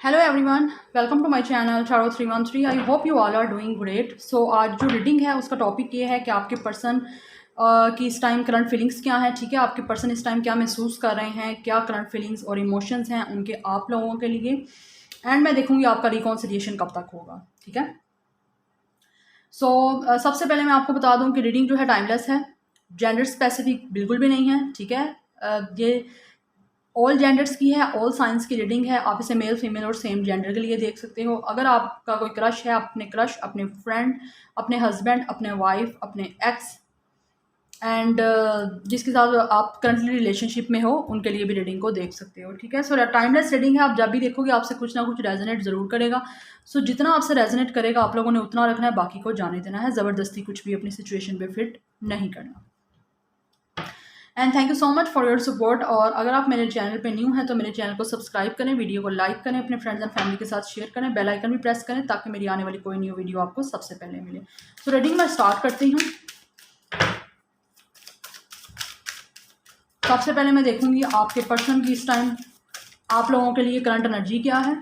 Hello everyone, welcome to my channel चारो 313। I hope you all are doing great. So आज जो reading है उसका टॉपिक ये है कि आपके पर्सन की इस टाइम करंट फीलिंग्स क्या है। ठीक है, आपके पर्सन इस टाइम क्या महसूस कर रहे हैं, क्या करंट फीलिंग्स और इमोशंस हैं उनके आप लोगों के लिए। एंड मैं देखूंगी आपका रिकॉन्सिलिएशन कब तक होगा। ठीक है। सो सबसे पहले मैं आपको बता दूं कि रीडिंग जो है टाइमलेस है, जेंडर स्पेसिफिक बिल्कुल भी नहीं है। ठीक है। ये ऑल जेंडर्स की है, ऑल साइंस की रीडिंग है। आप इसे मेल फीमेल और सेम जेंडर के लिए देख सकते हो। अगर आपका कोई क्रश है, अपने क्रश, अपने फ्रेंड, अपने हस्बैंड, अपने वाइफ, अपने एक्स एंड जिसके साथ आप करंटली रिलेशनशिप में हो, उनके लिए भी रीडिंग को देख सकते हो। ठीक है। सो टाइमलेस रीडिंग है। आप जब भी देखोगे आपसे कुछ ना कुछ रेजोनेट ज़रूर करेगा। सो जितना आपसे रेजोनेट करेगा आप लोगों ने उतना रखना है, बाकी को जाने देना है। ज़बरदस्ती कुछ भी अपनी सिचुएशन पे फिट नहीं करना। And thank you so much for your support. और अगर आप मेरे चैनल पे न्यू हैं तो मेरे चैनल को सब्सक्राइब करें, वीडियो को लाइक करें, अपने फ्रेंड्स एंड फैमिली के साथ शेयर करें, बेल आइकन भी प्रेस करें ताकि मेरी आने वाली कोई न्यू वीडियो आपको सबसे पहले मिले। तो रीडिंग मैं स्टार्ट करती हूँ। सबसे पहले मैं देखूंगी आपके पर्सन की इस टाइम आप लोगों के लिए करंट एनर्जी क्या है।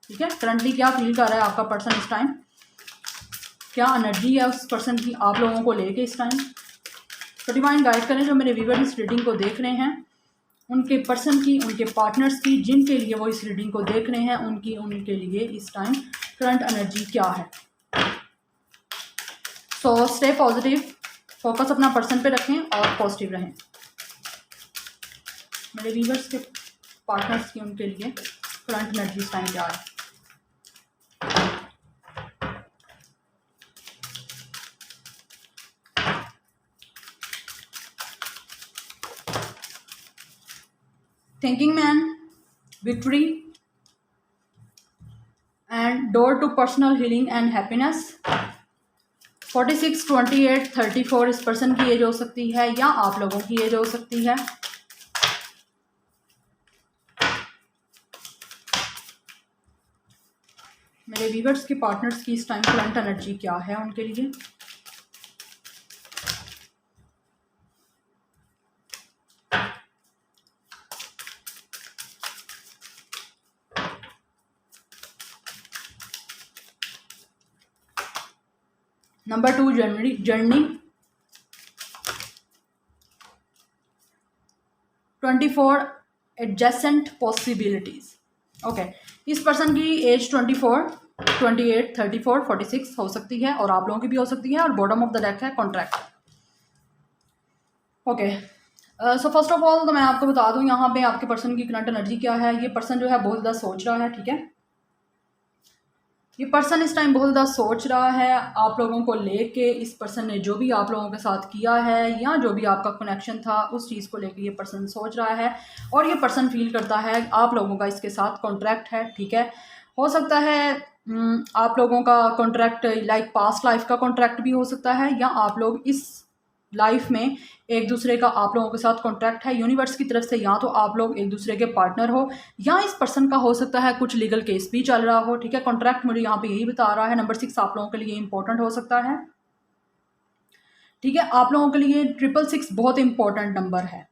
ठीक है, करंटली क्या फील कर रहा है आपका पर्सन इस टाइम, क्या एनर्जी है उस पर्सन की आप लोगों को लेके इस टाइम। तो डिवाइन गाइड करें जो मेरे व्यूअर इस रीडिंग को देख रहे हैं, उनके पर्सन की, उनके पार्टनर्स की, जिनके लिए वो इस रीडिंग को देख रहे हैं, उनके लिए इस टाइम करंट एनर्जी क्या है। सो स्टे पॉजिटिव, फोकस अपना पर्सन पे रखें और पॉजिटिव रहें। मेरे व्यूअर्स के पार्टनर्स की, उनके लिए करंट एनर्जी इस टाइम क्या है। Thinking man, victory and door to personal healing and happiness. 46, 28, 34 इस पर्सन की एज हो सकती है या आप लोगों की एज हो सकती है। मेरे व्यूअर्स के पार्टनर्स की इस टाइम करंट एनर्जी क्या है उनके लिए। Number 2 journey, 24 adjacent possibilities. Okay, इस पर्सन की एज 24, 28, 34, 46 हो सकती है और आप लोगों की भी हो सकती है। और बॉटम ऑफ द डेक है contract. Okay, so first of all तो मैं आपको बता दूं यहाँ पे आपके पर्सन की करंट एनर्जी क्या है। ये पर्सन जो है बहुत ज़्यादा सोच रहा है। ठीक है, ये पर्सन इस टाइम बहुत ज़्यादा सोच रहा है आप लोगों को लेके। इस पर्सन ने जो भी आप लोगों के साथ किया है या जो भी आपका कनेक्शन था उस चीज़ को लेके ये पर्सन सोच रहा है। और ये पर्सन फील करता है आप लोगों का इसके साथ कॉन्ट्रैक्ट है। ठीक है, हो सकता है आप लोगों का कॉन्ट्रैक्ट लाइक पास्ट लाइफ का कॉन्ट्रैक्ट भी हो सकता है, या आप लोग इस लाइफ में एक दूसरे का आप लोगों के साथ कॉन्ट्रैक्ट है यूनिवर्स की तरफ से, या तो आप लोग एक दूसरे के पार्टनर हो या इस पर्सन का हो सकता है कुछ लीगल केस भी चल रहा हो। ठीक है, कॉन्ट्रैक्ट मुझे यहाँ पे यही बता रहा है। नंबर 6 आप लोगों के लिए इंपॉर्टेंट हो सकता है। ठीक है, आप लोगों के लिए 666 बहुत इंपॉर्टेंट नंबर है।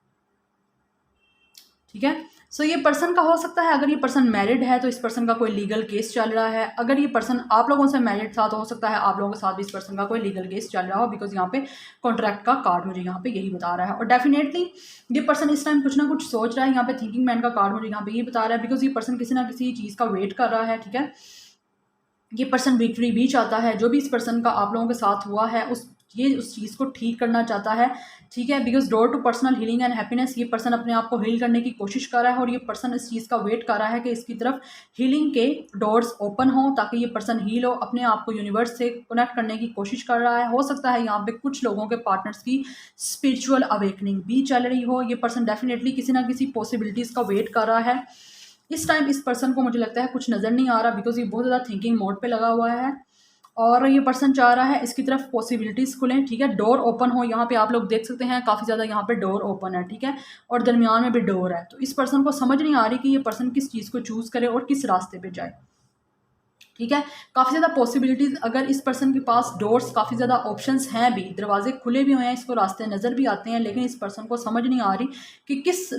ठीक है, सो ये पर्सन का हो सकता है, अगर ये पर्सन मैरिड है तो इस पर्सन का कोई लीगल केस चल रहा है। अगर ये पर्सन आप लोगों से मैरिड था तो हो सकता है आप लोगों के साथ भी इस पर्सन का कोई लीगल केस चल रहा हो, बिकॉज यहाँ पे कॉन्ट्रैक्ट का कार्ड मुझे यहाँ पे यही बता रहा है। और डेफिनेटली ये पर्सन इस टाइम कुछ ना कुछ सोच रहा है। यहाँ पे थिंकिंग मैन का कार्ड मुझे यहाँ पे यही बता रहा है, बिकॉज ये पर्सन किसी ना किसी चीज़ का वेट कर रहा है। ठीक है, ये पर्सन विक्ट्री भी चाहता है। जो भी इस पर्सन का आप लोगों के साथ हुआ है उस चीज़ को ठीक करना चाहता है। ठीक है, because door to personal healing and happiness, ये पर्सन अपने आप को हील करने की कोशिश कर रहा है और ये पर्सन इस चीज़ का वेट कर रहा है कि इसकी तरफ हीलिंग के डोर्स ओपन हो ताकि ये पर्सन हील हो, अपने आप को यूनिवर्स से कनेक्ट करने की कोशिश कर रहा है। हो सकता है यहाँ पे कुछ लोगों के पार्टनर्स की स्पिरिचुअल अवेकनिंग भी चल रही हो। ये पर्सन डेफिनेटली किसी ना किसी पॉसिबिलिटीज़ का वेट कर रहा है। इस टाइम इस पर्सन को मुझे लगता है कुछ नज़र नहीं आ रहा, बिकॉज ये बहुत ज़्यादा थिंकिंग मोड पे लगा हुआ है और ये पर्सन चाह रहा है इसकी तरफ पॉसिबिलिटीज़ खुलें। ठीक है, डोर ओपन हो। यहाँ पे आप लोग देख सकते हैं काफ़ी ज़्यादा यहाँ पे डोर ओपन है। ठीक है, और दरमियान में भी डोर है। तो इस पर्सन को समझ नहीं आ रही कि ये पर्सन किस चीज़ को चूज़ करे और किस रास्ते पे जाए। ठीक है। काफ़ी ज़्यादा पॉसिबिलिटीज़, अगर इस पर्सन के पास डोर्स काफ़ी ज़्यादा ऑप्शंस हैं, भी दरवाजे खुले भी हुए हैं, इसको रास्ते नज़र भी आते हैं, लेकिन इस पर्सन को समझ नहीं आ रही कि किस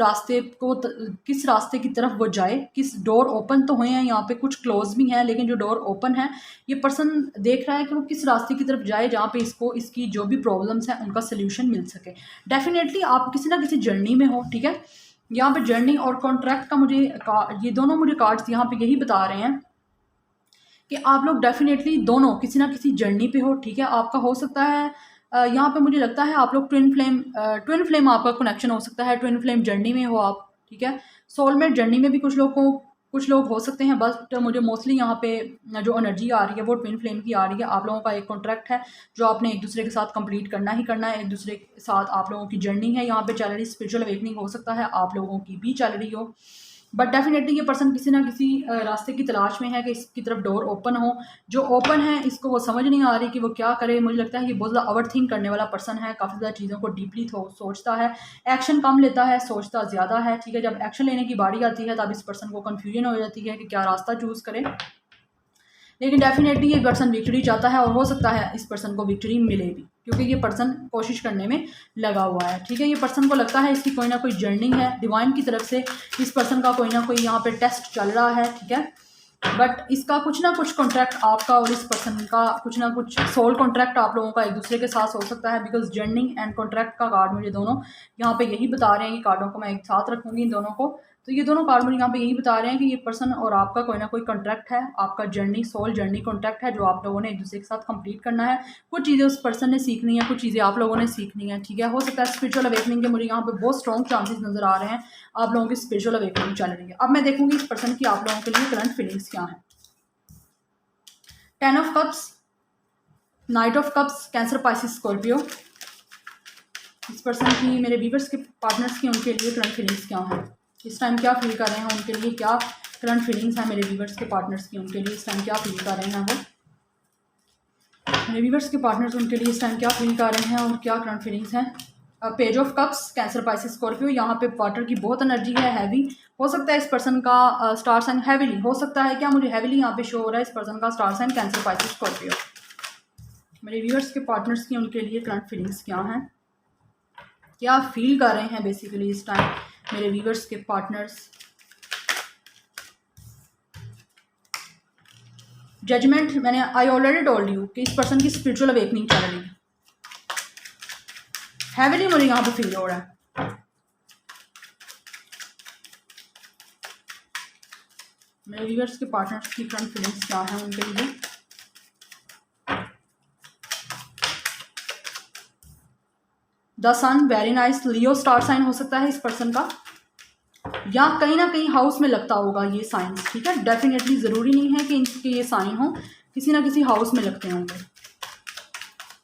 रास्ते की तरफ वो जाए। किस डोर ओपन तो हुए हैं यहाँ पे, कुछ क्लोज भी हैं, लेकिन जो डोर ओपन है ये पर्सन देख रहा है कि वो किस रास्ते की तरफ जाए जहाँ पे इसको इसकी जो भी प्रॉब्लम्स हैं उनका सोल्यूशन मिल सके। डेफिनेटली आप किसी ना किसी जर्नी में हो, ठीक है। यहाँ पे जर्नी और कॉन्ट्रैक्ट का ये दोनों मुझे कार्ड्स यहाँ पे यही बता रहे हैं कि आप लोग डेफिनेटली दोनों किसी ना किसी जर्नी पे हो, ठीक है। आपका हो सकता है यहाँ पे मुझे लगता है आप लोग ट्विन फ्लेम आपका कनेक्शन हो सकता है, ट्विन फ्लेम जर्नी में हो आप, ठीक है। सोलमेट जर्नी में भी कुछ लोग हो सकते हैं, बट मुझे मोस्टली यहाँ पे जो एनर्जी आ रही है वो ट्विन फ्लेम की आ रही है। आप लोगों का एक कॉन्ट्रैक्ट है जो आपने एक दूसरे के साथ कंप्लीट करना ही करना है, एक दूसरे के साथ आप लोगों की जर्नी है यहाँ पे चल रही। स्पिरिचुअल अवेकनिंग हो सकता है आप लोगों की भी चल रही हो, बट डेफिनेटली ये पर्सन किसी ना किसी रास्ते की तलाश में है कि इसकी तरफ डोर ओपन हो। जो ओपन है इसको वो समझ नहीं आ रही कि वो क्या करे। मुझे लगता है ये बहुत ज़्यादा ओवर थिंक करने वाला पर्सन है, काफ़ी ज़्यादा चीज़ों को डीपली सोचता है, एक्शन कम लेता है, सोचता ज़्यादा है, ठीक है। जब एक्शन लेने की बारी आती है तब इस पर्सन को कन्फ्यूजन हो जाती है कि क्या रास्ता चूज़ करे, लेकिन डेफिनेटली ये पर्सन विक्ट्री चाहता है और हो सकता है इस पर्सन को विक्ट्री मिले भी, क्योंकि ये पर्सन कोशिश करने में लगा हुआ है, ठीक है। ये पर्सन को लगता है इसकी कोई ना कोई जर्नी है डिवाइन की तरफ से, इस पर्सन का कोई ना कोई यहाँ पे टेस्ट चल रहा है, ठीक है। बट इसका कुछ ना कुछ कॉन्ट्रैक्ट आपका और इस पर्सन का कुछ ना कुछ सोल कॉन्ट्रैक्ट आप लोगों का एक दूसरे के साथ हो सकता है, बिकॉज जर्नी एंड कॉन्ट्रैक्ट का कार्ड मुझे दोनों यहाँ पे यही बता रहे हैं। ये कार्डों को मैं एक साथ रखूँगी इन दोनों को, तो ये दोनों कार्ड मुझे यहाँ पे यही बता रहे हैं कि ये पर्सन और आपका कोई ना कोई कॉन्ट्रैक्ट है, आपका जर्नी सोल जर्नी कॉन्ट्रैक्ट है जो आप लोगों ने एक दूसरे के साथ कंप्लीट करना है। कुछ चीज़ें उस पर्सन ने सीखनी है, कुछ चीज़ें आप लोगों ने सीखनी है, ठीक है। हो सकता है स्पिरिचुअल अवेकनिंग के मुझे यहाँ पे बहुत स्ट्रॉन्ग चांसेस नजर आ रहे हैं, आप लोगों की स्पिरिचुअल अवेकनिंग चल रही है। अब मैं देखूंगी इस पर्सन की आप लोगों के लिए करंट फीलिंग्स क्या है। 10 of cups, night of cups, cancer, Pisces, Scorpio. इस पर्सन की, मेरे व्यूअर्स के पार्टनर्स की, उनके लिए करंट फीलिंग्स क्या हैं, इस टाइम क्या फील कर रहे हैं, उनके लिए क्या करंट फीलिंग्स हैं। मेरे व्यूअर्स के पार्टनर्स की, उनके लिए इस टाइम क्या फील कर रहे हैं वो, मेरे व्यूअर्स के पार्टनर्स उनके लिए इस टाइम क्या फील कर रहे हैं और क्या करंट फीलिंग्स हैं। Page of cups, cancer, Pisces, Scorpio. यहाँ पे वाटर की बहुत एनर्जी है, हैवी हो सकता है इस पर्सन का स्टार साइन हैवीली हो सकता है, क्या मुझे हैवीली यहाँ पे शो हो रहा है इस पर्सन का star sign Cancer, Pisces, Scorpio. मेरे व्यूअर्स के पार्टनर्स की, उनके लिए करंट फीलिंग्स क्या हैं, क्या फील कर रहे हैं बेसिकली इस टाइम मेरे व्यूअर्स के पार्टनर्स। जजमेंट, मैंने आई ऑलरेडी टोल्ड यू कि इस पर्सन की स्पिरिचुअल अवेकनिंग चल रही है, हैवीली मुझे यहाँ पे फील हो रहा है। मेरे व्यूअर्स के पार्टनर्स की करंट फीलिंग्स क्या है उनके लिए। The Sun, very nice, Leo star sign हो सकता है इस पर्सन का, या कहीं ना कहीं हाउस में लगता होगा ये साइंस, ठीक है। डेफिनेटली ज़रूरी नहीं है कि इनके ये साइन हो, किसी ना किसी हाउस में लगते होंगे,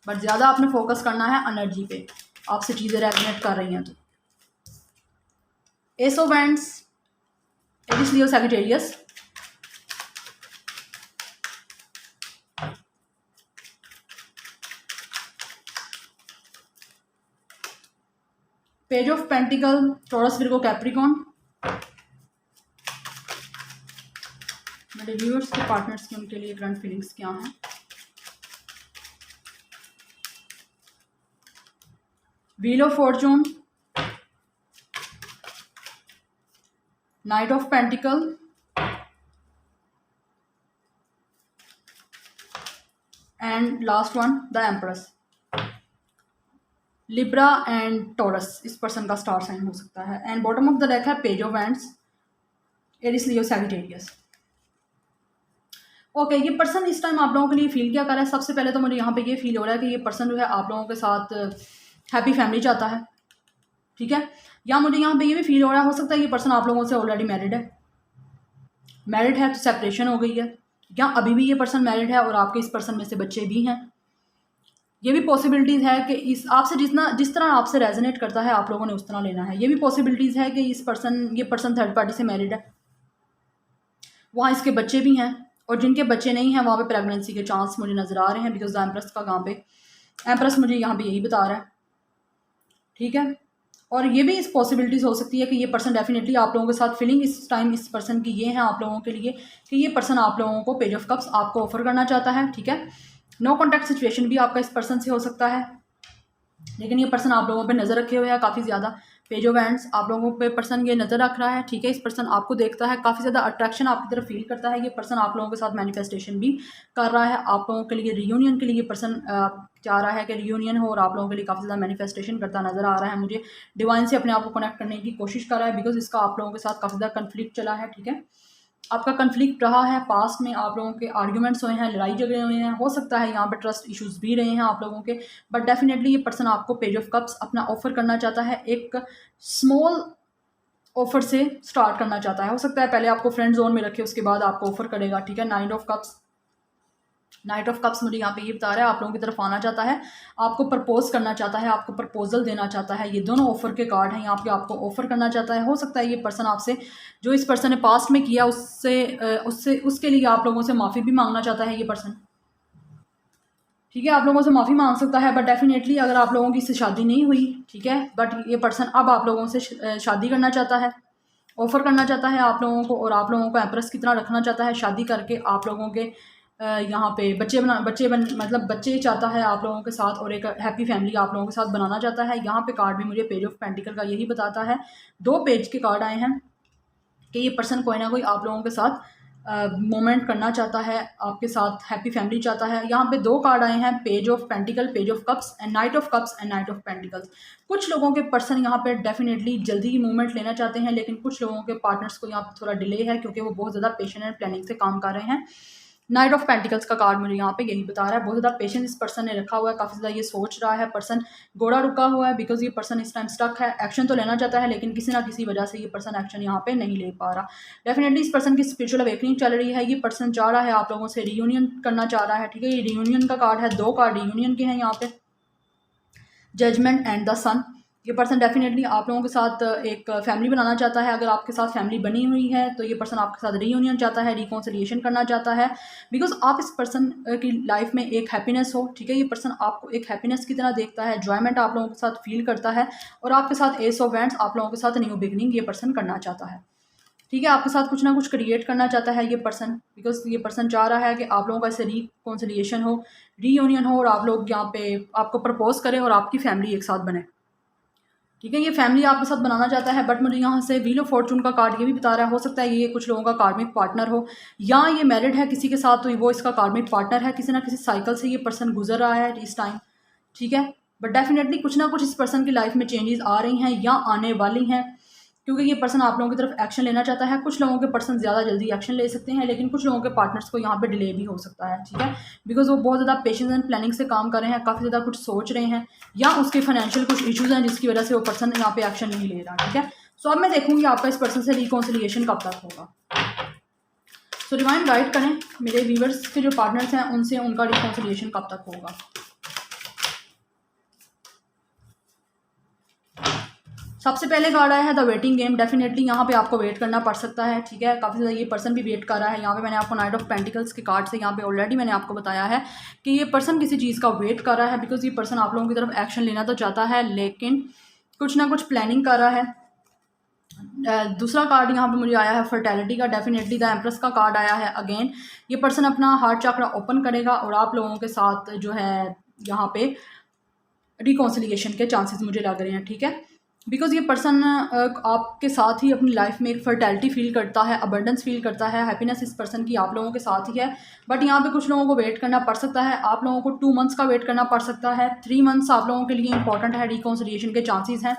बट ज़्यादा आपने फोकस करना है एनर्जी पे, आपसे चीज़ें रेजोनेट कर रही हैं तो। Ace of wands, Aries, Leo, Sagittarius. Page of pentacle, Taurus, Virgo, Capricorn. मेरे व्यूअर्स के पार्टनर्स के, उनके लिए करंट फीलिंग्स क्या हैं। Wheel of fortune, knight of pentacle, and last one the empress. Libra and Taurus इस पर्सन का star sign हो सकता है, and bottom of the deck है page of wands, Aries, Leo, Sagittarius. Okay, ये person इस टाइम आप लोगों के लिए फील क्या कर रहा है। सबसे पहले तो मुझे यहाँ पे ये फील हो रहा है कि ये पर्सन जो है आप लोगों के साथ हैप्पी फैमिली चाहता है, ठीक है। या मुझे यहाँ पे ये भी फील हो रहा है, हो सकता है ये पर्सन आप लोगों से ऑलरेडी मैरिड है तो सेपरेशन हो गई है, या अभी भी ये पर्सन मैरिड है और आपके इस पर्सन में से बच्चे भी हैं। ये भी पॉसिबिलिटीज़ है कि इस आपसे जिस तरह आपसे रेजोनेट करता है आप लोगों ने उस तरह लेना है। ये भी पॉसिबिलिटीज़ है कि ये पर्सन थर्ड पार्टी से मैरिड है, वहाँ इसके बच्चे भी हैं, और जिनके बच्चे नहीं हैं वहाँ पे प्रेगनेंसी के चांस मुझे नज़र आ रहे हैं, बिकॉज एम्प्रेस का यहाँ पे एम्प्रेस मुझे यहाँ पे यही बता रहा है, ठीक है। और ये भी इस पॉसिबिलिटीज़ हो सकती है कि ये पर्सन डेफिनेटली आप लोगों के साथ फीलिंग इस टाइम इस पर्सन की ये है आप लोगों के लिए कि ये पर्सन आप लोगों को पेज ऑफ कप्स आपको ऑफर करना चाहता है, ठीक है। नो कॉन्टैक्ट सिचुएशन भी आपका इस पर्सन से हो सकता है, लेकिन ये पर्सन आप लोगों पे नज़र रखे हुए है काफ़ी ज़्यादा। पेज ऑफ हैंड्स आप लोगों पे पर्सन ये नज़र रख रहा है, ठीक है। इस पर्सन आपको देखता है, काफ़ी ज़्यादा अट्रैक्शन आपकी तरफ फील करता है। ये पर्सन आप लोगों के साथ मैनिफेस्टेशन भी कर रहा है, आप लोगों के लिए रियूनियन के लिए ये पर्सन चाह रहा है कि रियूनियन हो, और आप लोगों के लिए काफ़ी ज़्यादा मैनिफेस्टेशन करता नज़र आ रहा है मुझे। डिवाइन से अपने आप को कनेक्ट करने की कोशिश कर रहा है, बिकॉज इसका आप लोगों के साथ काफ़ी ज़्यादा कन्फ्लिक्ट चला है, ठीक है। आपका कन्फ्लिक्ट रहा है पास्ट में, आप लोगों के आर्ग्यूमेंट्स हुए हैं, लड़ाई झगड़े हुए हैं, हो सकता है यहाँ पे ट्रस्ट इश्यूज भी रहे हैं आप लोगों के, बट डेफिनेटली ये पर्सन आपको पेज ऑफ कप्स अपना ऑफर करना चाहता है। एक स्मॉल ऑफर से स्टार्ट करना चाहता है, हो सकता है पहले आपको फ्रेंड जोन में रखे, उसके बाद आपको ऑफर करेगा, ठीक है। नाइट ऑफ कप्स मुझे यहाँ पे ये बता रहा है आप लोगों की तरफ आना चाहता है, आपको प्रपोज करना चाहता है, आपको प्रपोजल देना चाहता है। ये दोनों ऑफर के कार्ड हैं यहाँ पे, आपको ऑफर करना चाहता है। हो सकता है ये पर्सन आपसे, जो इस पर्सन ने पास्ट में किया उससे उसके लिए आप लोगों से माफ़ी भी मांगना चाहता है ये पर्सन, ठीक है। आप लोगों से माफ़ी मांग सकता है, बट डेफिनेटली अगर आप लोगों की इससे शादी नहीं हुई, ठीक है, बट ये पर्सन अब आप लोगों से शादी करना चाहता है, ऑफ़र करना चाहता है आप लोगों को, और आप लोगों को एम्प्रेस की तरह रखना चाहता है। शादी करके आप लोगों के यहाँ पे मतलब बच्चे चाहता है आप लोगों के साथ, और एक हैप्पी फैमिली आप लोगों के साथ बनाना चाहता है। यहाँ पे कार्ड भी मुझे पेज ऑफ पेंटिकल का यही बताता है। 2 पेज के कार्ड आए हैं कि ये पर्सन कोई ना कोई आप लोगों के साथ मोमेंट करना चाहता है, आपके साथ हैप्पी फैमिली चाहता है। यहाँ पे 2 कार्ड आए हैं, page of pentacle, page of cups and night of cups and night of pentacles. कुछ लोगों के पर्सन यहाँ पे डेफिनेटली जल्दी ही मूवमेंट लेना चाहते हैं, लेकिन कुछ लोगों के पार्टनर्स को यहाँ पे थोड़ा डिले है, क्योंकि वो बहुत ज़्यादा पेशेंट एंड प्लानिंग से काम कर रहे हैं। नाइट ऑफ पेंटिकल्स का कार्ड मुझे यहाँ पे यही बता रहा है, बहुत ज़्यादा पेशेंस इस पर्सन ने रखा हुआ है, काफ़ी ज़्यादा ये सोच रहा है पर्सन, घोड़ा रुका हुआ है, बिकॉज ये पर्सन इस टाइम स्टक है। एक्शन तो लेना चाहता है, लेकिन किसी ना किसी वजह से ये पर्सन एक्शन यहाँ पे नहीं ले पा रहा। डेफिनेटली इस पर्सन की स्पिरिचुअल अवेकनिंग चल रही है, ये पर्सन चाह रहा है आप लोगों से रियूनियन करना चाह रहा है, ठीक है। ये रियूनियन का कार्ड है, 2 कार्ड रियूनियन के हैं यहाँ पे, जजमेंट एंड द सन। ये पर्सन डेफिनेटली आप लोगों के साथ एक फैमिली बनाना चाहता है। अगर आपके साथ फैमिली बनी हुई है तो ये पर्सन आपके साथ रीयूनियन चाहता है, रिकॉन्सिलिएशन करना चाहता है, बिकॉज आप इस पर्सन की लाइफ में एक हैप्पीनेस हो, ठीक है। ये पर्सन आपको एक हैप्पीनेस की तरह देखता है, एंजॉयमेंट आप लोगों के साथ फील करता है, और आपके साथ एस ऑफ वैंड्स आप लोगों के साथ न्यू बिगनिंग ये पर्सन करना चाहता है, ठीक है। आपके साथ कुछ ना कुछ क्रिएट करना चाहता है ये पर्सन, बिकॉज ये पर्सन चाह रहा है कि आप लोगों का ऐसे रिकॉन्सिलिएशन हो, रीयूनियन हो, और आप लोग यहाँ पे आपको प्रपोज करें और आपकी फैमिली एक साथ बने, ठीक है। ये फैमिली आपके साथ बनाना चाहता है। बट मुझे यहाँ से व्हील ऑफ फॉर्चून का कार्ड ये भी बता रहा है, हो सकता है ये कुछ लोगों का कार्मिक पार्टनर हो, या ये मैरिड है किसी के साथ तो वो इसका कार्मिक पार्टनर है, किसी ना किसी साइकिल से ये पर्सन गुजर रहा है इस टाइम, ठीक है। बट डेफिनेटली कुछ ना कुछ इस पर्सन की लाइफ में चेंजेस आ रही हैं या आने वाली हैं, क्योंकि ये पर्सन आप लोगों की तरफ एक्शन लेना चाहता है। कुछ लोगों के पर्सन ज़्यादा जल्दी एक्शन ले सकते हैं, लेकिन कुछ लोगों के पार्टनर्स को यहाँ पे डिले भी हो सकता है, ठीक है, बिकॉज वो बहुत ज़्यादा पेशेंस एंड प्लानिंग से काम कर रहे हैं, काफ़ी ज़्यादा कुछ सोच रहे हैं, या उसके फाइनेंशियल कुछ इश्यूज़ हैं जिसकी वजह से वो पर्सन यहाँ पे एक्शन नहीं ले रहा, ठीक है। सो अब मैं देखूँगी आपका इस पर्सन से रिकॉन्सिलिएशन कब तक होगा। सो डिवाइन गाइड करें मेरे व्यूवर्स के जो पार्टनर्स हैं उनसे, उनका रिकॉन्सिलिएशन कब तक होगा। सबसे पहले कार्ड आया है द वेटिंग गेम। डेफिनेटली यहाँ पे आपको वेट करना पड़ सकता है, ठीक है। काफ़ी ज़्यादा ये पर्सन भी वेट कर रहा है। यहाँ पे मैंने आपको नाइट ऑफ पेंटिकल्स के कार्ड से यहाँ पे ऑलरेडी मैंने आपको बताया है कि ये पर्सन किसी चीज़ का वेट कर रहा है, बिकॉज ये पर्सन आप लोगों की तरफ एक्शन लेना तो चाहता है, लेकिन कुछ ना कुछ प्लानिंग कर रहा है। दूसरा कार्ड यहाँ पे मुझे आया है फर्टेलिटी का। डेफिनेटली द एम्प्रेस का कार्ड आया है। अगेन ये पर्सन अपना हार्ट चक्रा ओपन करेगा और आप लोगों के साथ जो है यहाँ पे रिकॉन्सिलिएशन के चांसेस मुझे लग रहे हैं, ठीक है। बिकॉज ये पर्सन आपके साथ ही अपनी लाइफ में एक फर्टेलिटी फील करता है, अबंडेंस फील करता है, हैप्पीनेस इस पर्सन की आप लोगों के साथ ही है। बट यहाँ पे कुछ लोगों को वेट करना पड़ सकता है, आप लोगों को 2 मंथ्स का वेट करना पड़ सकता है। 3 मंथ्स आप लोगों के लिए इंपॉर्टेंट है, रिकॉन्सिलिएशन के चांसेस हैं,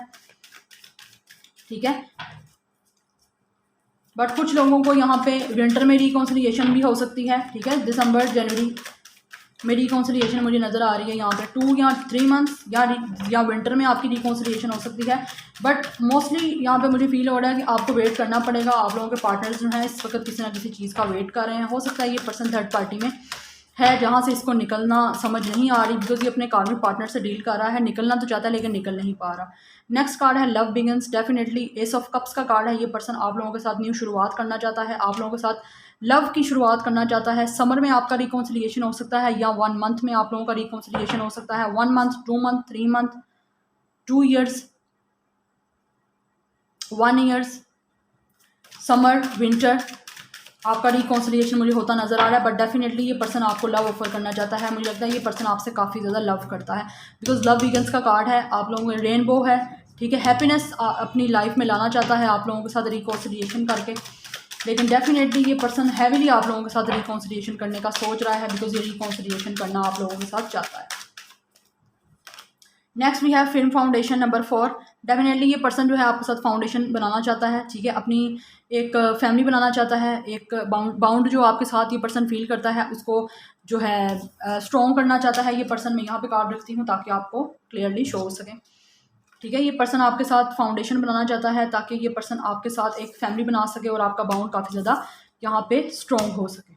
ठीक है। बट कुछ लोगों को यहाँ पे विंटर में रिकॉन्सिलिएशन भी हो सकती है, ठीक है। दिसंबर जनवरी में रिकॉन्सिलिएशन मुझे नज़र आ रही है यहाँ पे 2 या 3 मंथ्स, या विंटर में आपकी रिकॉन्सिलिएशन हो सकती है। बट मोस्टली यहाँ पे मुझे फील हो रहा है कि आपको वेट करना पड़ेगा। आप लोगों के पार्टनर्स जो हैं इस वक्त किसी ना किसी चीज़ का वेट कर रहे हैं। हो सकता है ये पर्सन थर्ड पार्टी में है, जहाँ से इसको निकलना समझ नहीं आ रही, बिकॉज ये अपने कार्मिक पार्टनर से डील कर रहा है, निकलना तो चाहता है लेकिन निकल नहीं पा रहा। नेक्स्ट कार्ड है love begins. Definitely S of cups का कार्ड है। ये पर्सन आप लोगों के साथ न्यू शुरुआत करना चाहता है, आप लोगों के साथ लव की शुरुआत करना चाहता है। समर में आपका रिकॉन्सिलिएशन हो सकता है, या 1 मंथ में आप लोगों का रिकॉन्सिलिएशन हो सकता है। 1 month, 2 month, 3 month, 2 years, 1 years, summer, winter, आपका रिकॉन्सिलिएशन मुझे होता नज़र आ रहा है। बट डेफिनेटली ये पर्सन आपको लव ऑफर करना चाहता है। मुझे लगता है ये पर्सन आपसे काफ़ी ज़्यादा लव करता है, बिकॉज लव वीगन्स का कार्ड है, आप लोगों में रेनबो है, ठीक है। हैप्पीनेस अपनी लाइफ में लाना चाहता है आप लोगों के साथ रिकॉन्सिलिएशन करके। लेकिन डेफिनेटली ये पर्सन हैवीली आप लोगों के साथ रिकॉन्सिलिएशन करने का सोच रहा है, बिकॉज ये रिकॉन्सिलिएशन करना आप लोगों के साथ चाहता है। Next we have film foundation number 4। Definitely ये पर्सन जो है आपके साथ फाउंडेशन बनाना चाहता है, ठीक है। अपनी एक फैमिली बनाना चाहता है, एक बाउंड जो आपके साथ ये पर्सन फील करता है उसको जो है स्ट्रॉन्ग करना चाहता है ये पर्सन। मैं यहाँ पे कार्ड रखती हूँ ताकि आपको क्लियरली शो हो सके, ठीक है। ये पर्सन आपके साथ फाउंडेशन बनाना चाहता है ताकि ये पर्सन आपके साथ एक फैमिली बना सके और आपका बाउंड काफ़ी ज़्यादा यहाँ पे स्ट्रॉन्ग हो सके।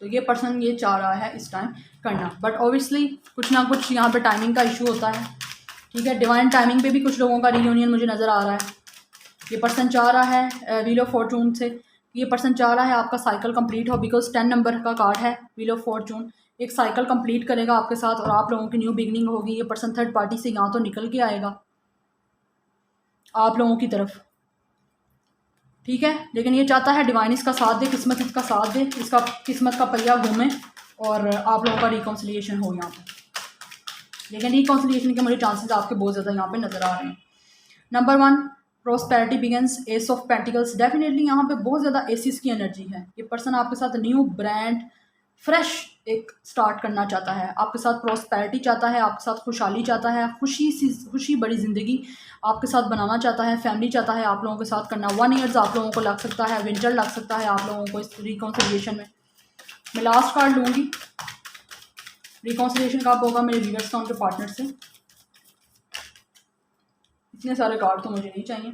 तो ये पर्सन ये चाह रहा है इस टाइम करना, बट ऑब्वियसली कुछ ना कुछ यहाँ पे टाइमिंग का इशू होता है, ठीक है। डिवाइन टाइमिंग पे भी कुछ लोगों का रियूनियन मुझे नज़र आ रहा है। ये पर्सन चाह रहा है व्हील ऑफ फॉर्चून से, ये पर्सन चाह रहा है आपका साइकिल कंप्लीट हो, बिकॉज 10 नंबर का कार्ड है व्हील ऑफ फॉर्चून। एक साइकिल कंप्लीट करेगा आपके साथ और आप लोगों की न्यू बिगनिंग होगी। ये पर्सन थर्ड पार्टी से यहाँ तो निकल के आएगा आप लोगों की तरफ, ठीक है। लेकिन ये चाहता है डिवाइन इसका साथ दे, किस्मत इसका साथ दे, इसका किस्मत का पहिया घूमे और आप लोगों का रिकॉन्सिलिएशन हो यहाँ पे। लेकिन रिकॉन्सिलिएशन के मुझे चांसेस आपके बहुत ज़्यादा यहाँ पे नज़र आ रहे हैं। Number 1 prosperity begins, S of pentacles. Definitely यहाँ पे बहुत ज़्यादा एसिस की एनर्जी है। ये पर्सन आपके साथ न्यू ब्रांड फ्रेश एक स्टार्ट करना चाहता है, आपके साथ प्रोस्पेरिटी चाहता है, आपके साथ खुशहाली चाहता है, खुशी बड़ी ज़िंदगी आपके साथ बनाना चाहता है, फैमिली चाहता है आप लोगों के साथ करना। 1 ईयर्स आप लोगों को लग सकता है, विंटर लग सकता है आप लोगों को इस रिकॉन्सिलिएशन में। मैं लास्ट कार्ड लूँगी, रिकॉन्सिलिएशन कब होगा मेरे व्यूअर्स का उनके पार्टनर से। इतने सारे कार्ड तो मुझे नहीं चाहिए।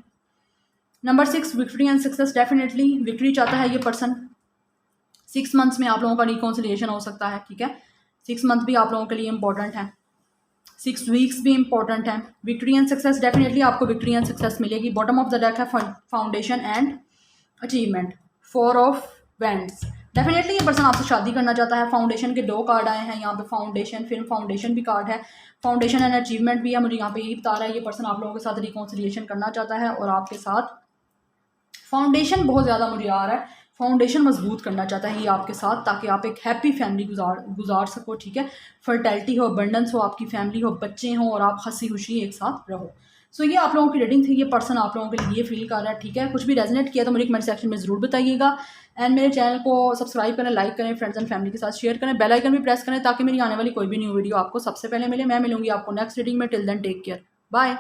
Number 6 victory and success. Definitely victory चाहता है ये पर्सन। 6 मंथ्स में आप लोगों का रिकॉन्सिलिएशन हो सकता है, ठीक है। 6 मंथ भी आप लोगों के लिए इंपॉर्टेंट है, 6 वीक्स भी इंपॉर्टेंट है। विक्ट्री एंड सक्सेस, डेफिनेटली आपको विक्ट्री एंड सक्सेस मिलेगी। बॉटम ऑफ द डेक है foundation and achievement, 4 of wands. Definitely ये पर्सन आपसे शादी करना चाहता है। फाउंडेशन के 2 कार्ड आए हैं यहाँ पे, फाउंडेशन फिर फाउंडेशन भी कार्ड है, फाउंडेशन एंड अचीवमेंट भी है। मुझे यहाँ पे यही बता रहा है ये पर्सन आप लोगों के साथ रिकॉन्सिलिएशन करना चाहता है और आपके साथ फाउंडेशन बहुत ज़्यादा मुझे आ रहा है, फाउंडेशन मजबूत करना चाहता है ये आपके साथ, ताकि आप एक हैप्पी फैमिली गुजार सको, ठीक है। फर्टैलिटी हो, अबंडेंस हो, आपकी फैमिली हो, बच्चे हों और आप हंसी खुशी एक साथ रहो। सो ये आप लोगों की रीडिंग थी। ये पर्सन आप लोगों के लिए ये फील कर रहा है, ठीक है। कुछ भी रेजोनेट किया तो मुझे कमेंट सेक्शन में ज़रूर बताइएगा। एंड मेरे चैनल को सब्सक्राइब करें, लाइक करें, फ्रेंड्स एंड फैमिली के साथ शेयर करें, बेल आइकन भी प्रेस करें ताकि मेरी आने वाली कोई भी न्यू वीडियो आपको सबसे पहले मिले। मैं मिलूंगी आपको नेक्स्ट रीडिंग में। Till then take care, bye.